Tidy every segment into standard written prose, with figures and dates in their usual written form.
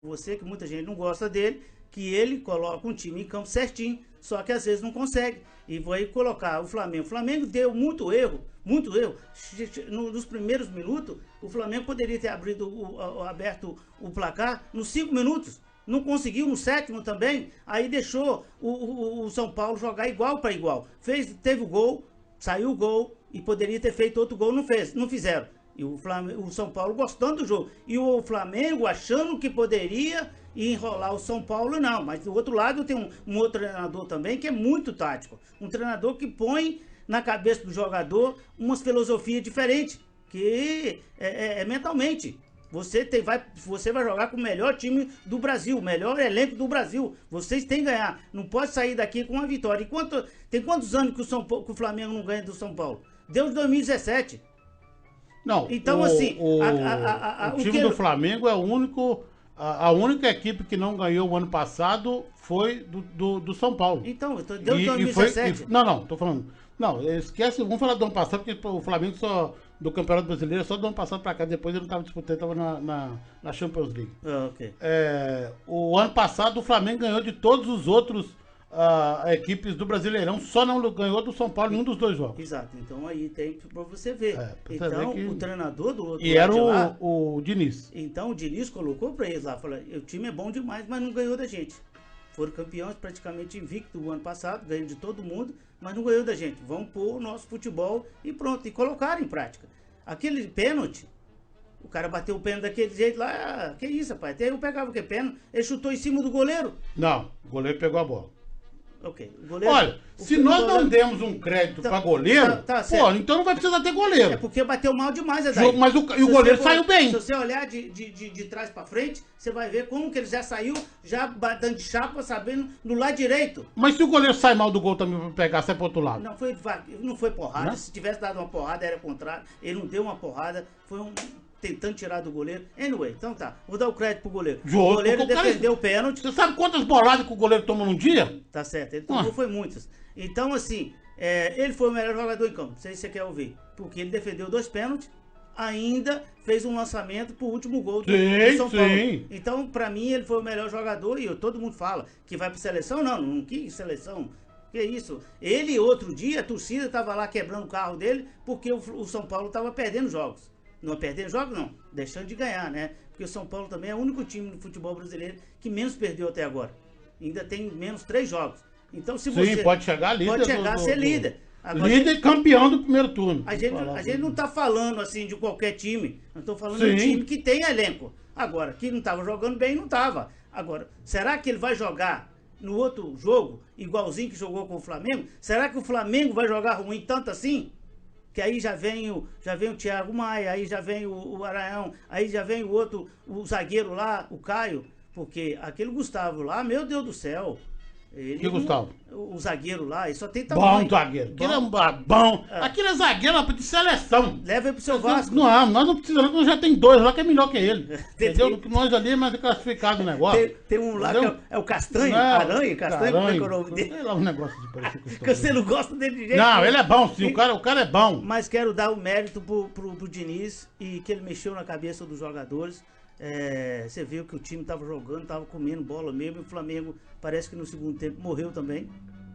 você, que muita gente não gosta dele, que ele coloca um time em campo certinho, só que às vezes não consegue. E vai colocar o Flamengo. O Flamengo deu muito erro, muito erro. Nos primeiros minutos, o Flamengo poderia ter aberto o placar nos 5 minutos. Não conseguiu no 7º também, aí deixou o São Paulo jogar igual para igual. Teve o gol, saiu o gol e poderia ter feito outro gol, não fizeram. E o São Paulo gostando do jogo. E o Flamengo achando que poderia enrolar o São Paulo, não. Mas do outro lado tem um outro treinador também que é muito tático. Um treinador que põe na cabeça do jogador umas filosofias diferentes, que é mentalmente. Você vai jogar com o melhor time do Brasil, o melhor elenco do Brasil. Vocês têm que ganhar. Não pode sair daqui com uma vitória. Tem quantos anos que o Flamengo não ganha do São Paulo? Desde 2017. Não, então, o time do Flamengo é o único. A única equipe que não ganhou o ano passado foi do São Paulo. Então, desde 2017. Não, tô falando. Não, esquece, vamos falar do ano passado, porque o Flamengo do Campeonato Brasileiro, só do ano passado pra cá, depois ele não estava disputando, estava na Champions League. Ok. O ano passado o Flamengo ganhou de todos os outros equipes do Brasileirão, só não ganhou do São Paulo em um dos 2 jogos. Exato, então aí tem pra você ver. Então, o treinador do outro e era o Diniz. Então o Diniz colocou pra eles lá, falou, o time é bom demais, mas não ganhou da gente. Foram campeões praticamente invicto o ano passado, ganhou de todo mundo, mas não ganhou da gente. Vamos pôr o nosso futebol e pronto, e colocaram em prática. Aquele pênalti, o cara bateu o pênalti daquele jeito lá, que isso, rapaz? Até eu pegava o que pênalti, ele chutou em cima do goleiro. Não, o goleiro pegou a bola. Ok. Goleiro, olha, se nós não demos um crédito para goleiro, pô, então não vai precisar ter goleiro. É porque bateu mal demais, Adair. Mas o goleiro saiu bem. Se você olhar de trás para frente, você vai ver como que ele já saiu, já dando de chapa, sabendo, no lado direito. Mas se o goleiro sai mal do gol também para pegar, sai pro outro lado. Não foi porrada. Não? Se tivesse dado uma porrada, era contrário. Ele não deu uma porrada, foi tentando tirar do goleiro. Anyway, então tá. Vou dar o crédito pro goleiro. O goleiro defendeu o pênalti. Você sabe quantas boladas que o goleiro tomou num dia? Tá certo. Ele tomou foi muitas. Então, assim, ele foi o melhor jogador em campo. Não sei se você quer ouvir. Porque ele defendeu 2 pênaltis, ainda fez um lançamento pro último gol do São Paulo. Então, pra mim, ele foi o melhor jogador. E todo mundo fala que vai pra seleção. Não que seleção. Que isso? Ele, outro dia, a torcida tava lá quebrando o carro dele porque o São Paulo tava perdendo jogos. Não perdendo jogos, não. Deixando de ganhar, né? Porque o São Paulo também é o único time no futebol brasileiro que menos perdeu até agora. Ainda tem menos 3 jogos. Então, se você... Sim, pode chegar líder. Pode chegar a ser líder. Agora, líder e campeão do primeiro turno. A gente não tá falando, assim, de qualquer time. Eu tô falando de um time que tem elenco. Agora, que não tava jogando bem, não tava. Agora, será que ele vai jogar no outro jogo, igualzinho que jogou com o Flamengo? Será que o Flamengo vai jogar ruim tanto assim? Que aí já vem o Thiago Maia, aí já vem o Araião, aí já vem o zagueiro lá, o Caio, porque aquele Gustavo lá, meu Deus do céu. Que Gustavo? O zagueiro lá, ele só tem tamanho. Bom zagueiro. Aquilo é bom. Aquilo é zagueiro de seleção. Leva ele pro seu Vasco. Não, nós não precisamos, nós já tem 2 lá que é melhor que ele. Entendeu? Nós ali é mais classificado o negócio. Tem um lá que é o Castanho, Aranha, Castanho, como é que é o nome dele? Sei lá, um negócio de parecido com você não gosta dele de jeito não, ele é bom sim, o cara é bom. Mas quero dar o mérito pro Diniz e que ele mexeu na cabeça dos jogadores. Você viu que o time tava jogando, tava comendo bola mesmo, e o Flamengo parece que no segundo tempo morreu também,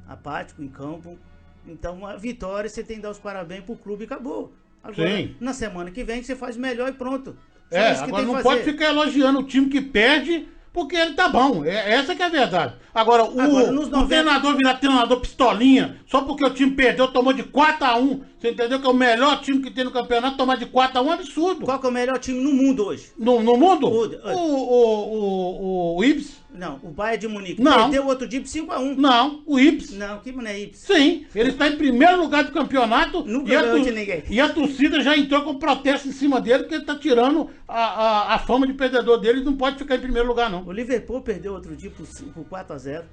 apático em campo. Então a vitória, você tem que dar os parabéns pro clube e acabou. Agora, na semana que vem você faz melhor e pronto. Agora não pode ficar elogiando o time que perde, porque ele tá bom. Essa que é a verdade. Agora o treinador virar treinador pistolinha, só porque o time perdeu, tomou de 4-1. Você entendeu que é o melhor time que tem no campeonato, tomar de 4-1 é um absurdo. Qual que é o melhor time no mundo hoje? No mundo? O Ibis. Não, o Bayern de Munique. Não. Perdeu outro dia por 5-1. Não, o Ibis. Não, que não é Ibis. Sim, ele está em primeiro lugar do campeonato. Nunca ganhou de ninguém. E a torcida já entrou com protesto em cima dele, porque ele está tirando a fama de perdedor dele e não pode ficar em primeiro lugar, não. O Liverpool perdeu outro dia por 4-0.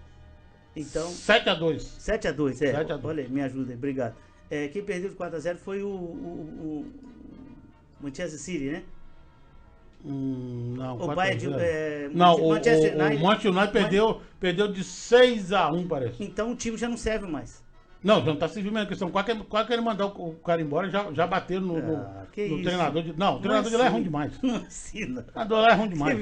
Então... 7-2. 7-2, 7-2. Olha aí, me ajuda aí, obrigado. Quem perdeu de 4-0 foi o Manchester City, né? Não, o Bayern de, o Manchester United perdeu de 6-1, parece. Então o time já não serve mais. Não, não tá se vendo a questão. Quase que ele mandar o cara embora, já bateram no treinador. O treinador de lá é ruim demais. Não ensina. O treinador lá é ruim demais.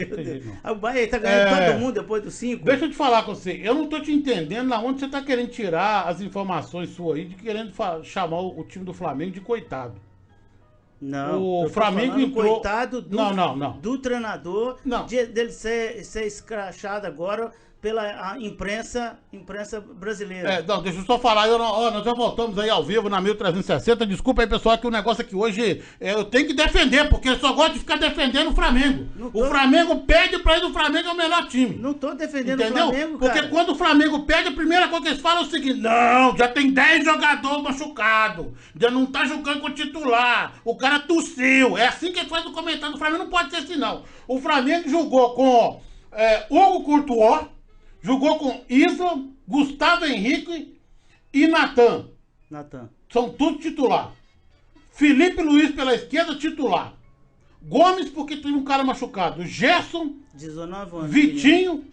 O Bahia tá ganhando todo mundo depois dos 5. Deixa eu te falar com você. Eu não tô te entendendo na onde você tá querendo tirar as informações suas aí, de querendo chamar o time do Flamengo de coitado. Não, o Flamengo entrou... coitado do treinador, dele ser escrachado agora pela imprensa brasileira. Não, deixa eu só falar, nós já voltamos aí ao vivo na 1360, desculpa aí pessoal, que o negócio aqui hoje eu tenho que defender, porque eu só gosto de ficar defendendo o Flamengo. O Flamengo perde pra ele, o Flamengo é o melhor time. Não tô defendendo o Flamengo, cara. Porque quando o Flamengo perde, a primeira coisa que eles falam é o seguinte, não, já tem 10 jogadores machucados, já não tá jogando com o titular, o cara tossiu, é assim que ele faz o comentário, o Flamengo não pode ser assim não. O Flamengo jogou com Hugo Courtois, jogou com Isla, Gustavo Henrique e Natan. São todos titular. Felipe Luiz pela esquerda, titular. Gomes, porque teve um cara machucado. Gerson, 19 anos, Vitinho,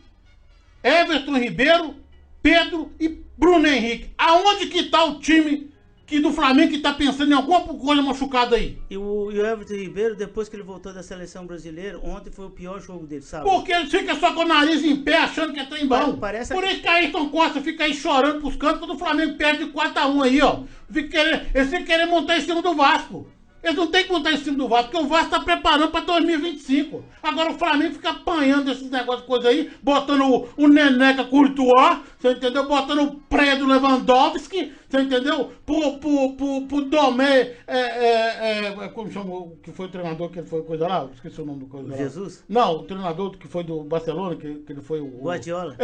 Everton Ribeiro, Pedro e Bruno Henrique. Aonde que tá o time do Flamengo que tá pensando em alguma coisa machucada aí? E o Everton Ribeiro, depois que ele voltou da seleção brasileira, ontem foi o pior jogo dele, sabe? Porque ele fica só com o nariz em pé, achando que é trem bom. Por isso que Ayrton Costa fica aí chorando pros cantos quando o Flamengo perde de 4-1 aí, ó. Eles ficam querendo montar em cima do Vasco. Eles não tem que montar em cima do Vasco, porque o Vasco tá preparando pra 2025. Agora o Flamengo fica apanhando esses negócios, coisa aí, botando o Neneca Courtois, você entendeu? Botando o Predo Lewandowski, você entendeu? Pro Domé, como chamou, que foi o treinador que foi coisa lá? Esqueci o nome do coisa lá. Jesus? Não, o treinador que foi do Barcelona, que ele foi o... Guardiola.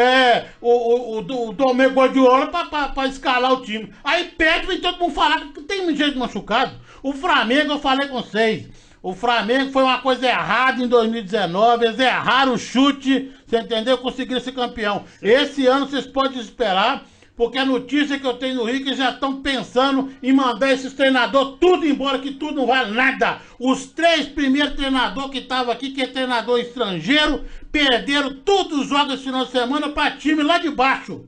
O Domé Guardiola pra escalar o time. Aí perde, vem todo mundo falar que tem gente machucado. O Flamengo, eu falei com vocês, o Flamengo foi uma coisa errada em 2019, eles erraram o chute, você entendeu? Conseguiram ser campeão. Esse ano vocês podem esperar, porque a notícia que eu tenho no Rio, que já estão pensando em mandar esses treinadores tudo embora, que tudo não vale nada. Os 3 primeiros treinadores que estavam aqui, que é treinador estrangeiro, perderam todos os jogos esse final de semana para time lá de baixo.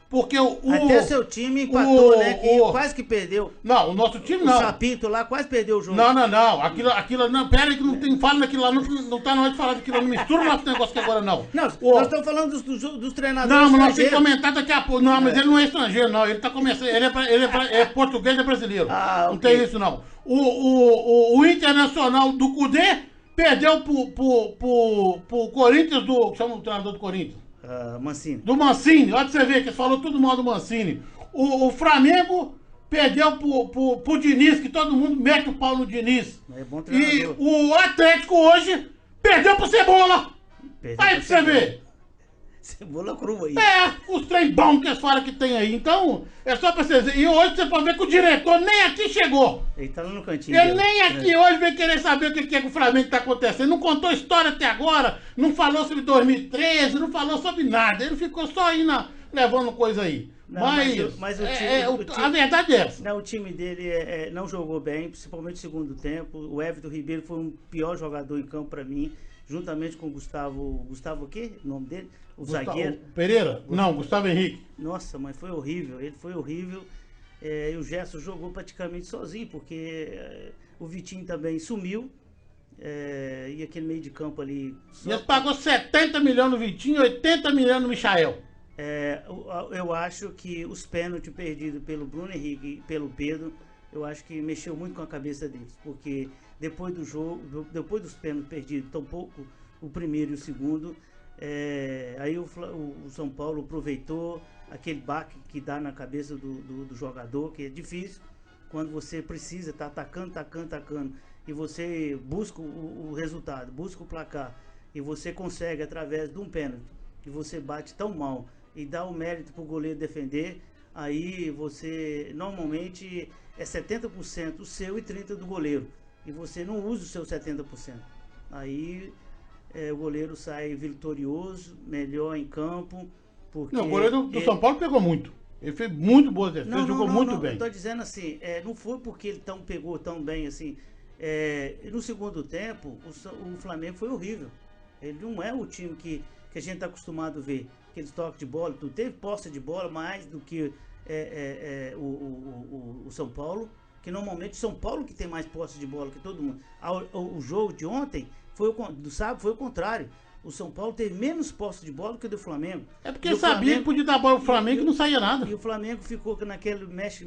Porque até seu time empatou, né? Quase que perdeu. Não, o nosso time não. O Chapinto lá quase perdeu o jogo. Não. Aquilo não. Pera aí que não tem fala daquilo lá. Não tá na hora de falar daquilo lá. Não mistura o nosso negócio aqui agora, não. Não, nós estamos falando dos treinadores. Não, mas nós temos que comentar daqui a pouco. Não, mas ele não é estrangeiro, não. Ele tá começando. Ele é português, é brasileiro. Não tem isso, não. O Internacional do Cudê perdeu pro Corinthians chama o treinador do Corinthians. Mancini. Do Mancini, olha pra você ver que falou tudo mal do Mancini. O Flamengo perdeu pro Diniz, que todo mundo mete o pau no Diniz. É bom treinador. E o Atlético hoje perdeu pro Cebola. Aí pra você ver. Cebola crua aí. Os trem bons que eles falam que tem aí. Então, é só pra vocês verem. E hoje você pode ver que o diretor nem aqui chegou. Ele tá lá no cantinho. Ele nem aqui hoje veio querer saber o que é que o Flamengo tá acontecendo. Não contou história até agora, não falou sobre 2013, não falou sobre nada. Ele ficou só aí levando coisa aí. Não, mas o time, a verdade é essa. Não, o time dele não jogou bem, principalmente no segundo tempo. O Everton Ribeiro foi um pior jogador em campo pra mim, juntamente com o Gustavo o quê? O nome dele? O zagueiro. Pereira? Não, Gustavo Henrique. Nossa, mas foi horrível. Ele foi horrível. E o Gerson jogou praticamente sozinho, porque o Vitinho também sumiu. E aquele meio de campo ali... Ele pagou 70 milhões no Vitinho e 80 milhões no Michael. Eu acho que os pênaltis perdidos pelo Bruno Henrique e pelo Pedro, eu acho que mexeu muito com a cabeça deles. Porque depois do jogo, depois dos pênaltis perdidos, tão pouco o primeiro e o segundo... aí o São Paulo aproveitou aquele baque que dá na cabeça do jogador, que é difícil quando você precisa estar atacando e você busca o resultado, busca o placar e você consegue através de um pênalti e você bate tão mal e dá o mérito para o goleiro defender, aí você normalmente é 70% o seu e 30% do goleiro e você não usa o seu 70%, aí o goleiro sai vitorioso, melhor em campo. Porque não, o goleiro do São Paulo pegou muito. Ele fez muito boas defesas, jogou muito bem. Eu tô dizendo assim, não foi porque ele pegou tão bem assim. No segundo tempo, o Flamengo foi horrível. Ele não é o time que a gente está acostumado a ver. Aqueles toques de bola, tudo. Teve posse de bola mais do que o São Paulo, que normalmente o São Paulo que tem mais posse de bola que todo mundo. O jogo de ontem, do sábado, foi o contrário. O São Paulo teve menos posse de bola que o do Flamengo. É porque sabia que podia dar bola pro Flamengo e não saía nada. E o Flamengo ficou naquele mexe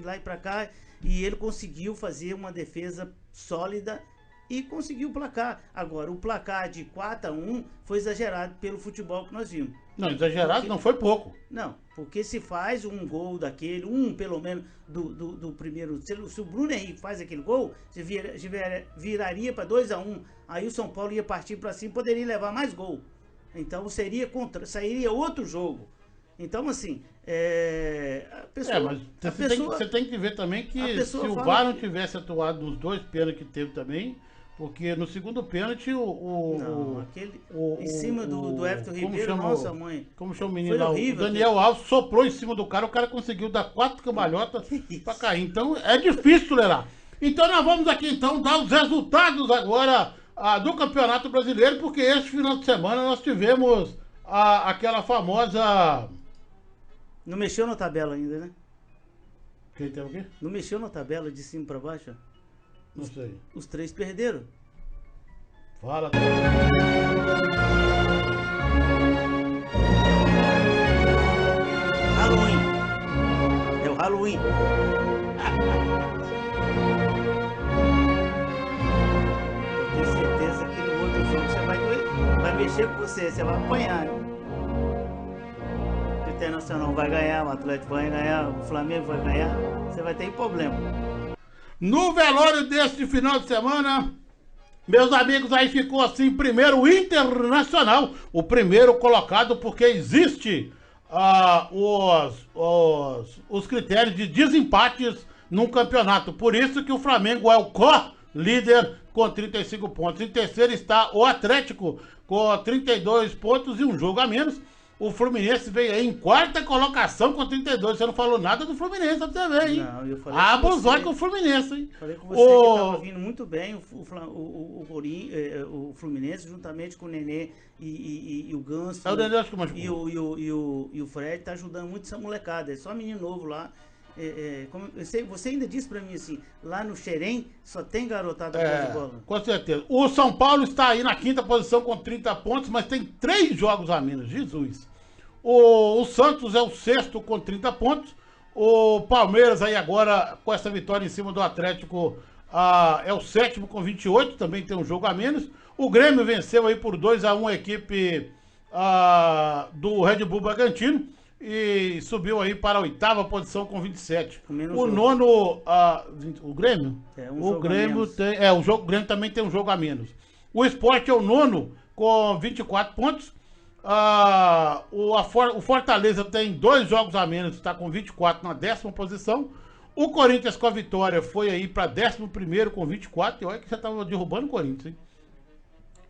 lá e pra cá, e ele conseguiu fazer uma defesa sólida e conseguiu o placar. Agora, o placar de 4-1 foi exagerado pelo futebol que nós vimos. Não, exagerado não foi pouco. Não, porque se faz um gol daquele, pelo menos do primeiro... Se o Bruno Henrique faz aquele gol, viraria para 2-1. Aí o São Paulo ia partir para cima e poderia levar mais gol. Então sairia outro jogo. Então, assim, a pessoa... Você tem que ver também que se o VAR não tivesse atuado nos 2 pênaltis que teve também... Porque no segundo pênalti em cima do Everton Ribeiro, nossa mãe. Como chama o menino lá? O Daniel Alves soprou em cima do cara, o cara conseguiu dar 4 cambalhotas pra cair. Então é difícil, Lerá. Então nós vamos aqui então dar os resultados agora do Campeonato Brasileiro, porque este final de semana nós tivemos aquela famosa... Não mexeu na tabela ainda, né? Quem tem o quê? Não mexeu na tabela de cima pra baixo? Não sei. Os 3 perderam. Fala. Halloween. É o Halloween. Eu tenho certeza que no outro jogo você vai mexer com você vai apanhar. O Internacional vai ganhar, o Atlético vai ganhar, o Flamengo vai ganhar. Você vai ter problema. No velório deste final de semana, meus amigos, aí ficou assim, primeiro o Internacional, o primeiro colocado, porque existe os critérios de desempates num campeonato. Por isso que o Flamengo é o co-líder com 35 pontos. Em terceiro está o Atlético com 32 pontos e um jogo a menos. O Fluminense veio aí em 4ª colocação com 32. Você não falou nada do Fluminense, pra você ver, hein? Não, eu falei abusou com o Fluminense, hein? Falei com você que tava vindo muito bem o Fluminense, juntamente com o Nenê e o Ganso. É o Nenê, acho que mais e o Fred tá ajudando muito essa molecada. É só menino novo lá. Você ainda disse pra mim assim, lá no Xerém só tem garotada de bola. Com certeza. O São Paulo está aí na 5ª posição com 30 pontos, mas tem 3 jogos a menos. Jesus. O Santos é o 6º com 30 pontos. O Palmeiras aí agora, com essa vitória em cima do Atlético, é o 7º com 28, também tem um jogo a menos. O Grêmio venceu aí por 2-1 a equipe do Red Bull Bragantino e subiu aí para a 8ª posição com 27. O nono, o Grêmio? O Grêmio tem, o Grêmio também tem um jogo a menos. O Sport é o 9º com 24 pontos. O Fortaleza tem 2 jogos a menos, está com 24 na 10ª posição. O Corinthians com a vitória foi aí para 11º com 24. E olha que já estava derrubando o Corinthians, hein?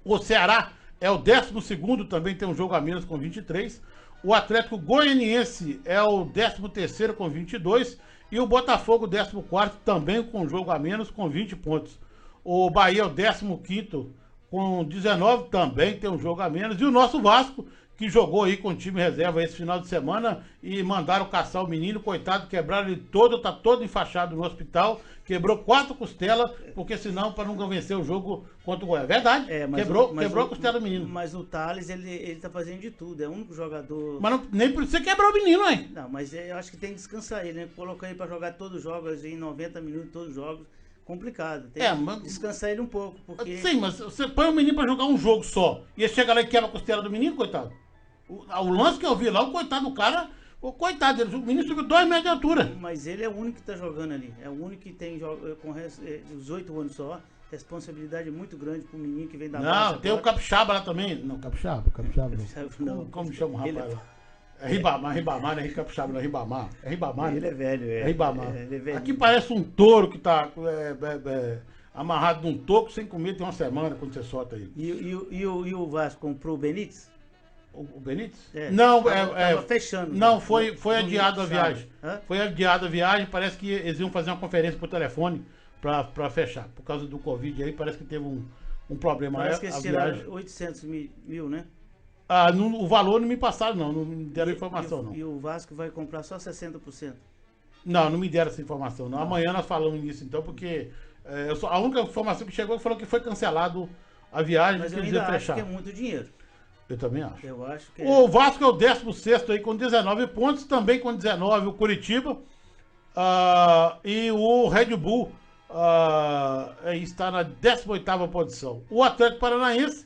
O Ceará é o 12º, também tem um jogo a menos com 23. O Atlético Goianiense é o 13º com 22. E o Botafogo, 14º, também com um jogo a menos com 20 pontos. O Bahia é o 15º com 19, também tem um jogo a menos. E o nosso Vasco, que jogou aí com o time reserva esse final de semana e mandaram caçar o menino, coitado, quebraram ele todo, tá todo enfaixado no hospital, quebrou 4 costelas, porque senão, para não vencer o jogo contra o Goiás. Verdade, quebrou a costela do menino. Mas o Thales, ele tá fazendo de tudo, é o único jogador... Mas não, nem por isso você quebrou o menino, hein? Não, mas eu acho que tem que descansar ele, né? Colocar ele para jogar todos os jogos, em 90 minutos, todos os jogos. Complicado, tem que descansar ele um pouco, porque... Sim, mas você põe o menino pra jogar um jogo só, e ele chega lá e quebra a costela do menino, coitado. O lance que eu vi lá, o coitado do cara, o menino subiu 2 metros de altura. Mas ele é o único que tá jogando ali, é o único que tem, com 18 anos só, responsabilidade muito grande pro menino que vem da base. Não, tem o Capixaba lá também. Não, Capixaba não. Como chama o rapaz lá? É Ribamar, não é Capixaba, não é Ribamar. É Ribamar, né? Ele é velho, é Ribamar. Ele é velho. Aqui parece um touro que tá amarrado num toco sem comer tem uma semana quando você solta ele. E o Vasco comprou o Benítez? O Benítez? Não, tava fechando. Não, foi adiado a viagem. Foi adiado a viagem, parece que eles iam fazer uma conferência por telefone pra fechar. Por causa do Covid aí, parece que teve um problema. Parece que eles tiraram 800 mil, né? O valor não me passaram, não me deram informação, não. E o Vasco vai comprar só 60%? Não me deram essa informação, não. Amanhã nós falamos nisso, então, porque a única informação que chegou falou que foi cancelado a viagem. Mas eu ainda acho que é muito dinheiro. Eu também acho. Eu acho que o Vasco é o 16º aí com 19 pontos, também com 19 o Curitiba. E o Red Bull está na 18ª posição. O Atlético Paranaense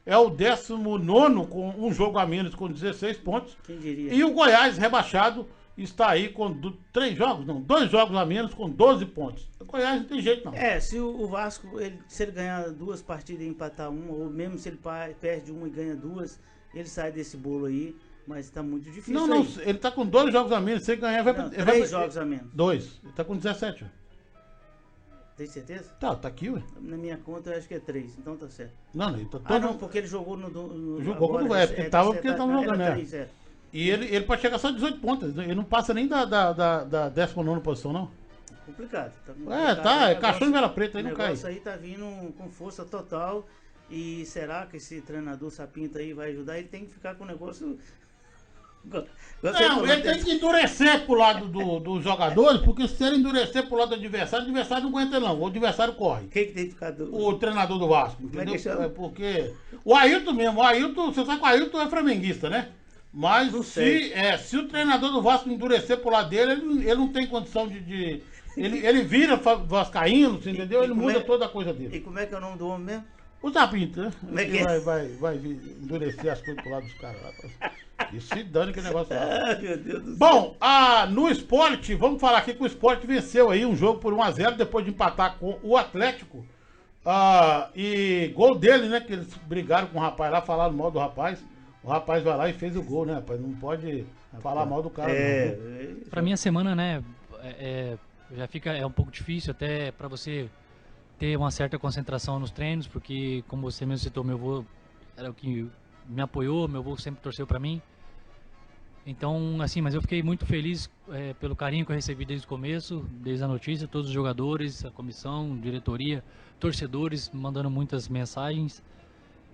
é o 19º com um jogo a menos com 16 pontos. Quem diria? E o Goiás, rebaixado, está aí com 2 jogos a menos com 12 pontos. O Goiás não tem jeito, não. Se o Vasco, se ele ganhar 2 partidas e empatar uma, ou mesmo se ele perde uma e ganha 2, ele sai desse bolo aí, mas tá muito difícil. Não, ele tá com 2 jogos a menos, se ele ganhar, vai pra... 3 jogos a menos. 2, ele tá com 17. Tem certeza? Tá aqui, ué. Na minha conta eu acho que é 3, então tá certo. Não, ele tá todo... não, porque ele jogou no jogou agora, quando porque ele tava jogando, né? 3, E ele pode chegar só a 18 pontos, ele não passa nem da 19ª posição, não. Complicado. É cachorro de vela preta, aí não cai. Isso aí tá vindo com força total. E será que esse treinador Sapinto aí vai ajudar? Ele tem que ficar com o negócio... Não, ele tem que endurecer pro lado dos jogadores, porque se ele endurecer pro lado do adversário, o adversário não aguenta não, o adversário corre. Quem que tem que ficar o treinador do Vasco, entendeu? Porque o Ailton mesmo, você sabe que o Ailton é flamenguista, né? Mas se o treinador do Vasco endurecer pro lado dele, ele não tem condição de ele vira vascaíno, entendeu? Ele muda toda a coisa dele. E como é que é o nome do homem mesmo? O Sapinto, né? Como é que é? Vai endurecer as coisas pro lado dos caras lá. E se dane que negócio é. Meu Deus do céu. Bom, no esporte, vamos falar aqui que o esporte venceu aí um jogo por 1-0 depois de empatar com o Atlético. E gol dele, né? Que eles brigaram com o rapaz lá, falaram mal do rapaz. O rapaz vai lá e fez o gol, né, rapaz? Não pode falar mal do cara. Pra mim a semana, né, já fica um pouco difícil até pra você ter uma certa concentração nos treinos, porque, como você mesmo citou, meu avô era o que me apoiou, meu avô sempre torceu pra mim. Então, assim, mas eu fiquei muito feliz pelo carinho que eu recebi desde o começo, desde a notícia, todos os jogadores, a comissão, diretoria, torcedores, mandando muitas mensagens.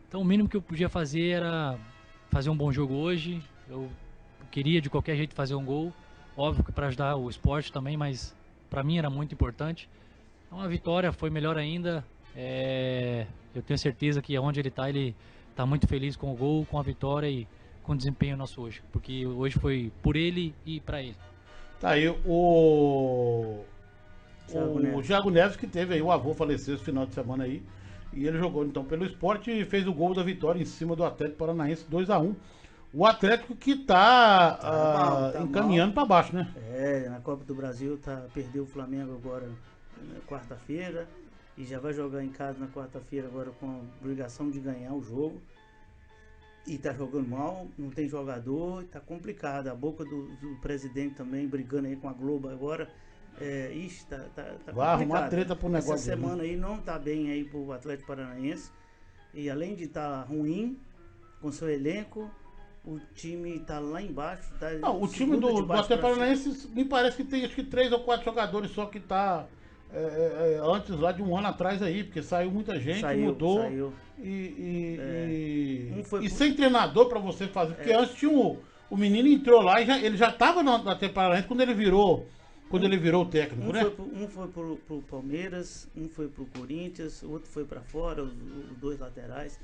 Então, o mínimo que eu podia fazer era fazer um bom jogo hoje. Eu queria de qualquer jeito fazer um gol, óbvio que para ajudar o esporte também, mas para mim era muito importante. Então a vitória foi melhor ainda. Eu tenho certeza que onde ele está muito feliz com o gol, com a vitória e com o desempenho nosso hoje, porque hoje foi por ele e para ele. Tá aí o Thiago Neves, que teve aí, o avô faleceu esse final de semana aí. E ele jogou então pelo esporte e fez o gol da vitória em cima do Atlético Paranaense, 2-1. O Atlético que tá encaminhando para baixo, né? Na Copa do Brasil perdeu o Flamengo agora na quarta-feira e já vai jogar em casa na quarta-feira agora com a obrigação de ganhar o jogo. E tá jogando mal, não tem jogador, tá complicado. A boca do presidente também brigando aí com a Globo agora. Tá vai arrumar treta pro negócio. Essa semana aí não tá bem aí pro Atlético Paranaense. E além de estar ruim com seu elenco, o time tá lá embaixo. O time do Atlético Paranaense me parece que tem acho que 3 ou 4 jogadores só que tá antes lá de um ano atrás aí, porque saiu muita gente, mudou. Saiu. E sem treinador pra você fazer, porque antes tinha o menino entrou lá e ele já tava no Atlético Paranaense quando ele virou o técnico, né? Um foi pro Palmeiras, um foi pro Corinthians, o outro foi pra fora, os 2 laterais.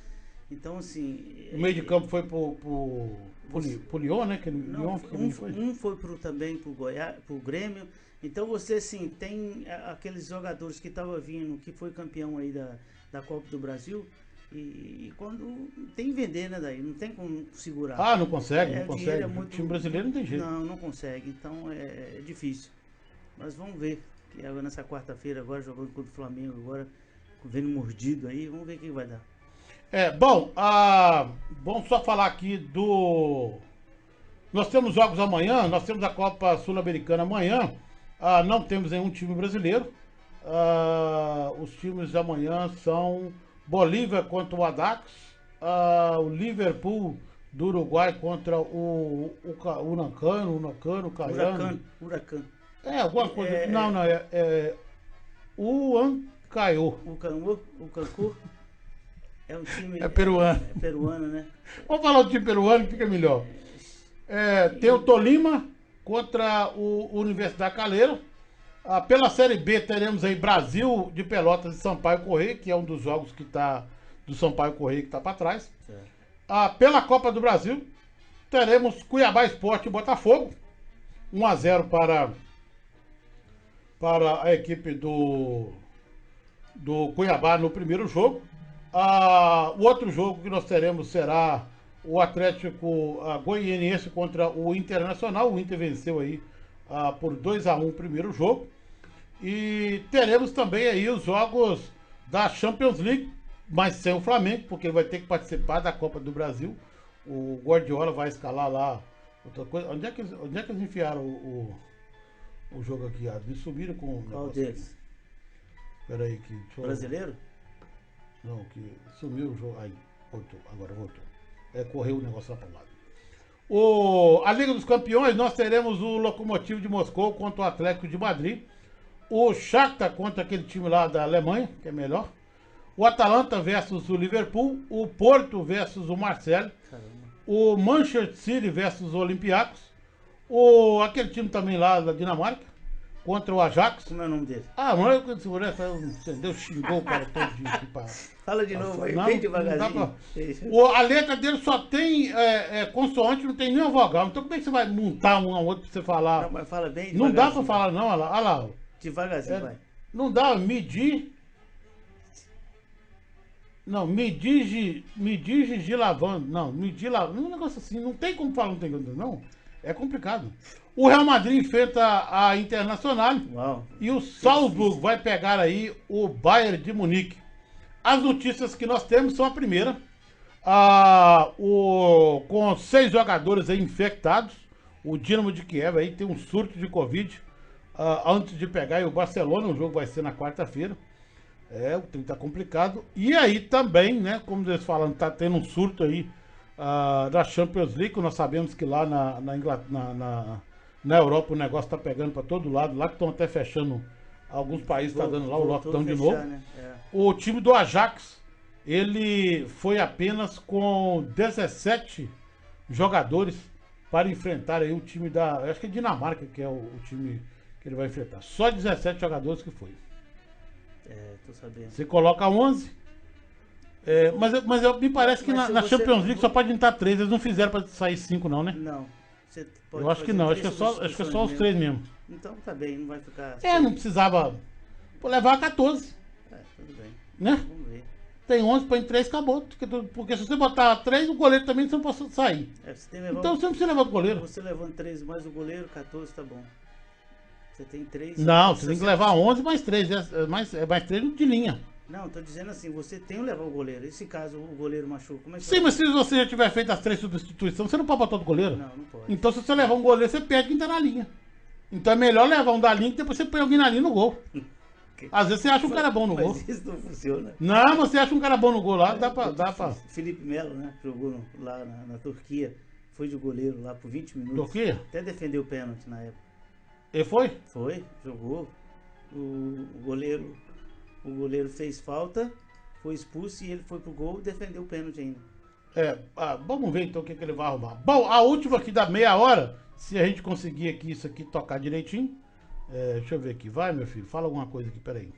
Então, assim... O meio de campo foi pro Lyon, né? Um foi também pro Grêmio. Então, você, assim, tem aqueles jogadores que estavam vindo, que foi campeão aí da Copa do Brasil, e quando tem que vender, né, daí? Não tem como segurar. Não consegue. O time brasileiro não tem jeito. Não consegue. Então, é difícil. Mas vamos ver. Que nessa quarta-feira, agora jogando contra o Flamengo, agora vendo mordido aí, vamos ver o que vai dar. Vamos só falar aqui nós temos jogos amanhã, nós temos a Copa Sul-Americana amanhã, não temos nenhum time brasileiro. Os times de amanhã são Bolívia contra o Audax, o Liverpool do Uruguai contra o Caiano. Huracan. Alguma coisa. O Ancaio. O Cancún. É um time... É peruano. É peruano, né? Vamos falar do time peruano, que fica melhor. Tem o Tolima contra o Universidade Calera. Pela Série B teremos aí Brasil de Pelotas e Sampaio Corrêa, que é um dos jogos que tá do Sampaio Corrêa que tá para trás. Pela Copa do Brasil teremos Cuiabá Esporte e Botafogo. 1-0 para a equipe do Cuiabá no primeiro jogo. O outro jogo que nós teremos será o Atlético Goianiense contra o Internacional. O Inter venceu aí por 2-1 o primeiro jogo. E teremos também aí os jogos da Champions League, mas sem o Flamengo, porque ele vai ter que participar da Copa do Brasil. O Guardiola vai escalar lá outra coisa. Onde é que eles enfiaram o jogo aqui? Eles subiram com... Qual deles? Peraí que... Brasileiro? Não, que sumiu o jogo. Aí, voltou, agora voltou. Correu o negócio lá para o lado. A Liga dos Campeões, nós teremos o Lokomotiv de Moscou contra o Atlético de Madrid. O Shakhtar contra aquele time lá da Alemanha, que é melhor. O Atalanta versus o Liverpool. O Porto versus o Marseille. O Manchester City versus o Olympiacos. Aquele time também lá da Dinamarca contra o Ajax. Como é o nome dele? Mano, quando segurança entendeu, xingou o cara todo dia aqui para... Fala de novo aí, bem devagarzinho. A letra dele só tem consoante, não tem nenhuma vogal. Então como é que você vai montar um ao outro pra você falar? Não, mas fala bem devagarzinho. Não dá pra falar não, olha lá. Devagarzinho, vai. Não dá, medir... Não, medir lavando. Não, medir lavando. Um negócio assim, não tem como falar, não. É complicado. O Real Madrid enfrenta a Internacional. Uau. E o Salzburg vai pegar aí o Bayern de Munique. As notícias que nós temos são a primeira. Com 6 jogadores aí infectados. O Dinamo de Kiev aí tem um surto de Covid. Antes de pegar aí o Barcelona, o jogo vai ser na quarta-feira. O tempo tá complicado. E aí também, né, como eles falam, tá tendo um surto aí da Champions League. Nós sabemos que lá na Europa o negócio tá pegando para todo lado. Lá que estão até fechando alguns países, tá dando lá o lockdown de novo. Né? O time do Ajax, ele foi apenas com 17 jogadores para enfrentar aí o time acho que é Dinamarca, que é o time que ele vai enfrentar. Só 17 jogadores que foi. Tô sabendo. Você coloca 11. Mas me parece que na Champions League só pode entrar 3. Eles não fizeram para sair 5 não, né? Não. Eu acho que não. Acho que é só os 3 mesmo. Então tá bem, não vai ficar... Não precisava... Vou levar 14. Tudo bem. Né? Vamos ver. Tem 11, põe 3, acabou. Porque se você botar 3, o goleiro também você não pode sair. Então você não precisa levar o goleiro. Você levando 13 mais o goleiro, 14, tá bom. Você tem 3... Não, você tem que levar 11 mais 3. Mais 3 de linha. Não, tô dizendo assim, você tem que levar o goleiro. Esse caso o goleiro machuca, como é que Sim, mas se você já tiver feito as 3 substituições, você não pode botar o goleiro? Não pode. Então se você levar um goleiro, você perde quem tá na linha. Então é melhor levar um da linha que depois você põe alguém na linha no gol. Às vezes você acha um cara bom no gol. Mas isso não funciona. Não, você acha um cara bom no gol lá, dá pra... Felipe Melo, né, jogou lá na Turquia, foi de goleiro lá por 20 minutos. Turquia? Até defendeu o pênalti na época. Ele foi? Foi, jogou. O goleiro fez falta, foi expulso e ele foi pro gol e defendeu o pênalti ainda. Vamos ver então o que ele vai arrumar. Bom, a última aqui da meia hora, se a gente conseguir aqui isso aqui tocar direitinho. Deixa eu ver aqui. Vai, meu filho, fala alguma coisa aqui, peraí.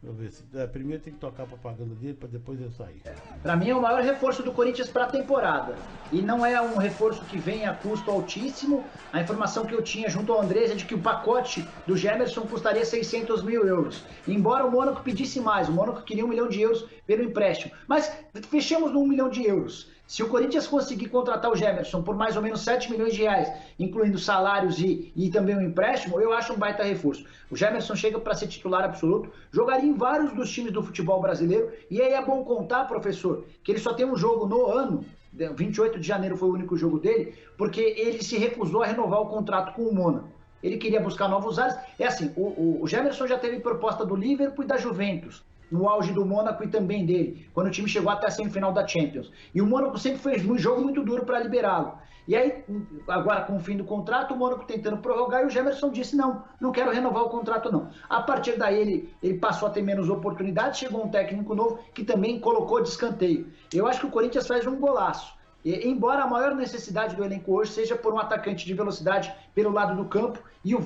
Deixa eu ver se... primeiro tem que tocar a propaganda dele para depois eu sair. Para mim é o maior reforço do Corinthians para a temporada. E não é um reforço que vem a custo altíssimo. A informação que eu tinha junto ao Andrés é de que o pacote do Gemerson custaria 600 mil euros. Embora o Mônaco pedisse mais, o Mônaco queria 1 milhão de euros pelo empréstimo. Mas fechamos no 1 milhão de euros. Se o Corinthians conseguir contratar o Gemerson por mais ou menos 7 milhões de reais, incluindo salários e também o empréstimo, eu acho um baita reforço. O Gemerson chega para ser titular absoluto, jogaria em vários dos times do futebol brasileiro, e aí é bom contar, professor, que ele só tem um jogo no ano, 28 de janeiro foi o único jogo dele, porque ele se recusou a renovar o contrato com o Mônaco. Ele queria buscar novos ares. É assim, o Gemerson já teve proposta do Liverpool e da Juventus. no auge do Mônaco e também dele, quando o time chegou até a semifinal da Champions. E o Mônaco sempre fez um jogo muito duro para liberá-lo. E aí, agora com o fim do contrato, o Mônaco tentando prorrogar, e o Gemerson disse, não quero renovar o contrato não. A partir daí ele passou a ter menos oportunidades, chegou um técnico novo que também colocou de escanteio. Eu acho que o Corinthians faz um golaço. E, embora a maior necessidade do elenco hoje seja por um atacante de velocidade pelo lado do campo, e o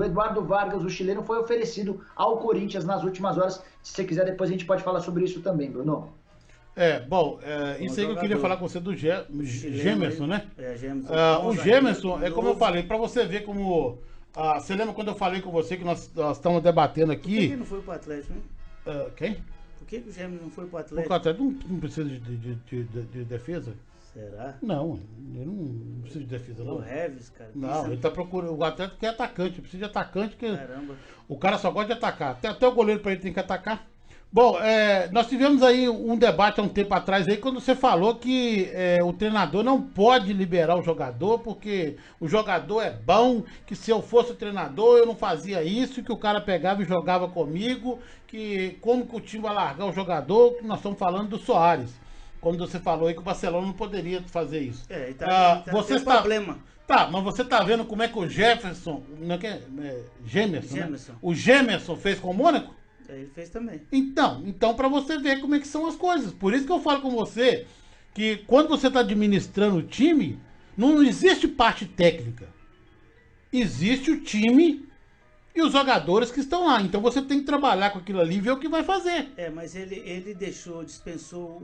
Eduardo Vargas, o chileno, foi oferecido ao Corinthians nas últimas horas. Se você quiser, depois a gente pode falar sobre isso também, Bruno. Isso aí que eu queria falar com você do Gemerson, né? Gemerson. O Gemerson, como eu falei, pra você ver como... você lembra quando eu falei com você que nós estamos debatendo aqui... Por que ele não foi pro Atlético, né? Quem? Por que o Gemerson não foi pro Atlético? Porque o Atlético não precisa de defesa. Será? Não, ele não precisa de defesa, não. O Reves, cara. Não, ele tá procurando. O Atlético quer atacante, precisa de atacante. Caramba. O cara só gosta de atacar. Até o goleiro pra ele tem que atacar. Bom, nós tivemos aí um debate há um tempo atrás aí, quando você falou que o treinador não pode liberar o jogador, porque o jogador é bom, que se eu fosse o treinador eu não fazia isso, que o cara pegava e jogava comigo, que como que o time vai largar o jogador, que nós estamos falando do Soares. Quando você falou aí que o Barcelona não poderia fazer isso. Você tem problema. Tá, mas você tá vendo como é que o Gemerson, Gemerson, né? O Gemerson fez com o Mônaco? Ele fez também. Então para você ver como é que são as coisas. Por isso que eu falo com você que quando você tá administrando o time, não existe parte técnica. Existe o time e os jogadores que estão lá. Então você tem que trabalhar com aquilo ali e ver o que vai fazer. Mas ele dispensou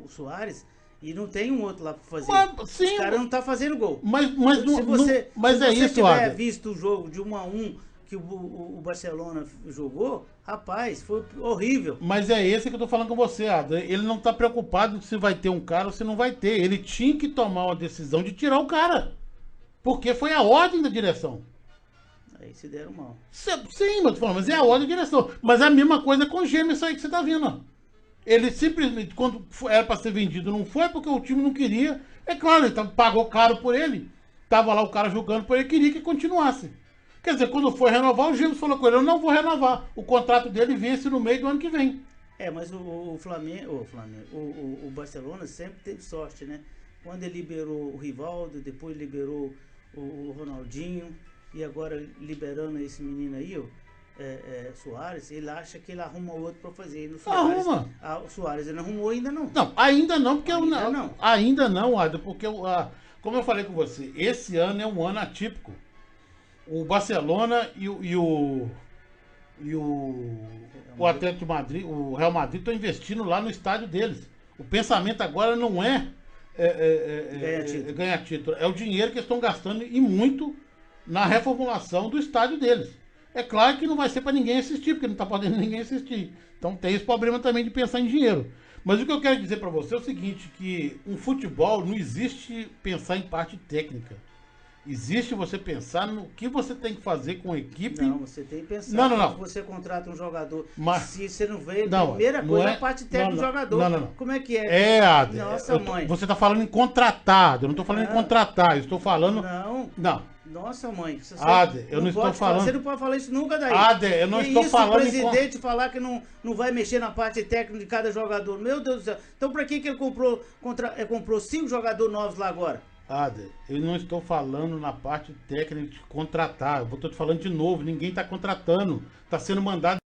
o Soares e não tem um outro lá pra fazer. Sim, os caras não tá fazendo gol. Mas se você tiver visto o jogo de 1-1 que o Barcelona jogou, rapaz, foi horrível. Mas é esse que eu tô falando com você, Ada. Ele não tá preocupado se vai ter um cara ou se não vai ter. Ele tinha que tomar uma decisão de tirar o cara. Porque foi a ordem da direção. Aí se deram mal. Sim, mas é a ordem da direção. Mas é a mesma coisa com o Gemerson aí que você tá vendo, ó. Ele simplesmente, quando era pra ser vendido, não foi porque o time não queria. É claro, ele pagou caro por ele. Tava lá o cara jogando por ele, queria que continuasse. Quer dizer, quando foi renovar, o Gemerson falou com ele, eu não vou renovar. O contrato dele vence no meio do ano que vem. Mas o Barcelona sempre teve sorte, né? Quando ele liberou o Rivaldo, depois liberou o Ronaldinho, e agora liberando esse menino aí, Soares, ele acha que ele arruma outro pra fazer. E no Soares, arruma. O Soares ele não arrumou ainda não. Não, ainda não, porque ainda não, Ada, porque como eu falei com você, esse ano é um ano atípico. O Barcelona e o Atlético de Madrid, o Real Madrid estão investindo lá no estádio deles. O pensamento agora não é ganhar título. É o dinheiro que eles estão gastando e muito na reformulação do estádio deles. É claro que não vai ser para ninguém assistir, porque não está podendo ninguém assistir. Então tem esse problema também de pensar em dinheiro. Mas o que eu quero dizer para você é o seguinte, que um futebol não existe pensar em parte técnica. Existe você pensar no que você tem que fazer com a equipe. Não, você tem que pensar. Não. Se você contrata um jogador, mas, se você não vê, a primeira coisa é a parte técnica do jogador. Não. Como é que é? Nossa, mãe. Você está falando em contratado. Eu não estou falando em contratar. Eu estou falando... Não. Nossa, mãe. Eu não estou falando... Você não pode falar isso nunca daí. Eu não estou falando... o presidente falar que não vai mexer na parte técnica de cada jogador. Meu Deus do céu. Então, para que ele comprou 5 jogadores novos lá agora? Eu não estou falando na parte técnica de contratar. Eu estou te falando de novo. Ninguém está contratando. Está sendo mandado